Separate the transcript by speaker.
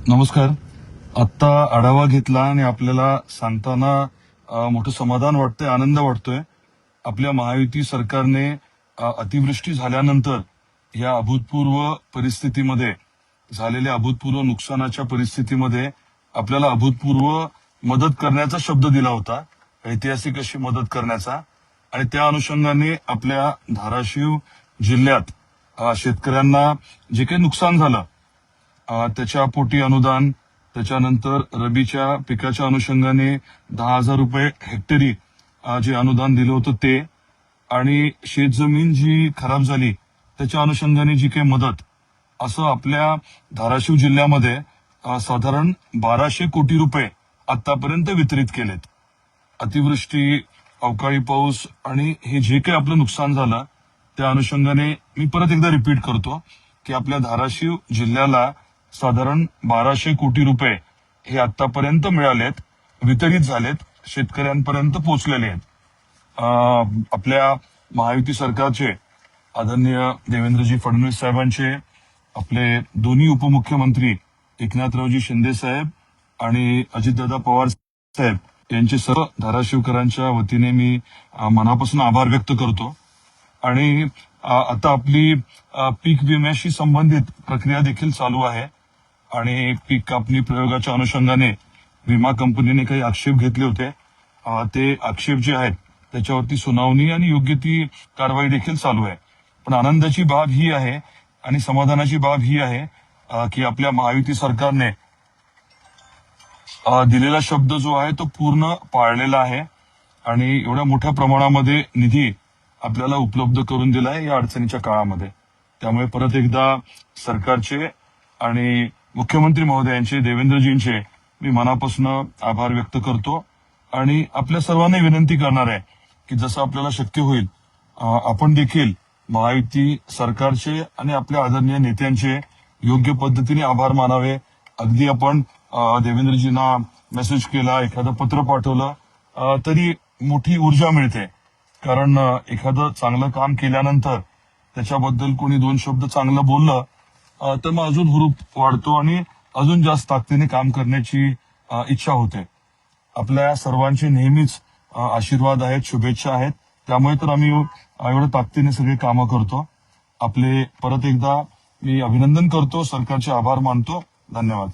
Speaker 1: नमस्कार. आत्ता आढावा घेतला आणि आपल्याला सांगताना मोठं समाधान वाटतंय, आनंद वाटतोय. आपल्या महायुती सरकारने अतिवृष्टी झाल्यानंतर या अभूतपूर्व परिस्थितीमध्ये, झालेल्या अभूतपूर्व नुकसानाच्या परिस्थितीमध्ये आपल्याला अभूतपूर्व मदत करण्याचा शब्द दिला होता, ऐतिहासिक अशी मदत करण्याचा. आणि त्या अनुषंगाने आपल्या धाराशिव जिल्ह्यात शेतकऱ्यांना जे काही नुकसान झालं त्याच्या पोटी अनुदान, त्याच्यानंतर रबीच्या पिकाच्या अनुषंगाने 10,000 रुपये हेक्टरी जे अनुदान दिलं होतं ते, आणि शेतजमीन जी खराब झाली त्याच्या अनुषंगाने जी काही मदत, असं आपल्या धाराशिव जिल्ह्यामध्ये साधारण 1,200 कोटी रुपये आतापर्यंत वितरित केलेत. अतिवृष्टी, अवकाळी पाऊस आणि हे जे काही आपलं नुकसान झालं त्या अनुषंगाने मी परत एकदा रिपीट करतो की आपल्या धाराशिव जिल्ह्याला साधारण 1,200 कोटी रुपये हे आतापर्यंत मिळालेत, वितरित झालेत, शेतकऱ्यांपर्यंत पोहोचलेले आहेत. आपल्या महायुती सरकारचे आदरणीय देवेंद्रजी फडणवीस साहेबांचे, आपले दोन्ही उपमुख्यमंत्री एकनाथरावजी शिंदे साहेब आणि अजितदादा पवार साहेब यांचे सर्व धाराशिवकरांच्या वतीने मी मनापासून आभार व्यक्त करतो. आणि आता आपली पीक विम्याशी संबंधित प्रक्रिया देखील चालू आहे आणि पीक कापणी प्रयोगाच्या अनुषंगाने विमा कंपनीने काही आक्षेप घेतले होते. ते आक्षेप जे आहेत त्याच्यावरती सुनावणी आणि योग्य ती कारवाई देखील चालू आहे. पण आनंदाची बाब ही आहे आणि समाधानाची बाब ही आहे की आपल्या महायुती सरकारने दिलेला शब्द जो आहे तो पूर्ण पाळलेला आहे आणि एवढ्या मोठ्या प्रमाणामध्ये निधी आपल्याला उपलब्ध करून दिला आहे या अडचणीच्या काळामध्ये. त्यामुळे परत एकदा सरकारचे आणि मुख्यमंत्री महोदयांचे, देवेंद्रजींचे मी मनापासून आभार व्यक्त करतो आणि आपल्या सर्वांना विनंती करणार आहे की जसं आपल्याला शक्य होईल आपण देखील महायुती सरकारचे आणि आपल्या आदरणीय नेत्यांचे योग्य पद्धतीने आभार मानावे. अगदी आपण देवेंद्रजींना मेसेज केला, एखादं पत्र पाठवलं तरी मोठी ऊर्जा मिळते. कारण एखादं चांगलं काम केल्यानंतर त्याच्याबद्दल कोणी दोन शब्द चांगलं बोललं तर मग अजून हुरूप वाढतो आणि अजून जास्त ताकदीने काम करण्याची इच्छा होते. आपल्या सर्वांचे नेहमीच आशीर्वाद आहेत, शुभेच्छा आहेत. त्यामुळे तर आम्ही एवढ्या ताकदीने सगळे कामं करतो. आपले परत एकदा मी अभिनंदन करतो, सरकारचे आभार मानतो. धन्यवाद.